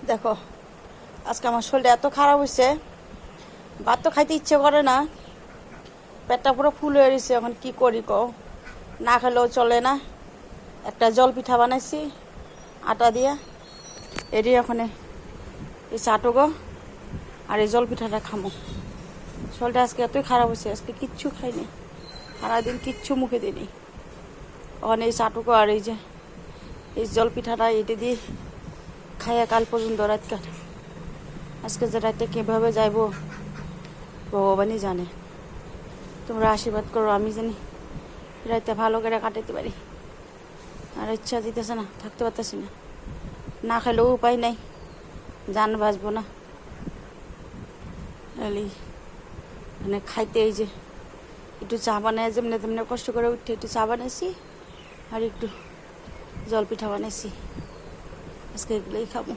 দেখো আজকে আমার শরীরটা এত খারাপ হয়েছে, ভাত তো খাইতে ইচ্ছে করে না, পেটটা পুরো ফুল হয়ে গেছে। এখন কি করি কও, না খেলেও চলে না। একটা জল পিঠা বানাইছি আটা দিয়া, এরই ওখানে এই চাটুকো আর এই জল পিঠাটা খামো। শরীরটা আজকে এতই খারাপ হয়েছে, আজকে কিচ্ছু খাইনি, সারাদিন কিচ্ছু মুখে দিইনি। ওখানে এই চাটুকো আর এই যে এই জল পিঠাটা এটা দিয়ে খাইয়া কাল পর্যন্ত রাতকার। আজকে যে রাতটা কীভাবে যাইব ভগবানই জানে। তোমরা আশীর্বাদ করো, আমি জানি রাতে ভালো করে কাটাতে পারি। আর ইচ্ছা দিতেছে না, থাকতে পারতেছি না, না খেলেও উপায় নাই, জান বাঁচবো না। মানে খাইতে এই যে একটু চা বানাই, যেমনি তেমনি কষ্ট করে উঠে একটু চা বানাইছি আর একটু জল পিঠা বানাইছি, আজকে এগুলোই খাবো।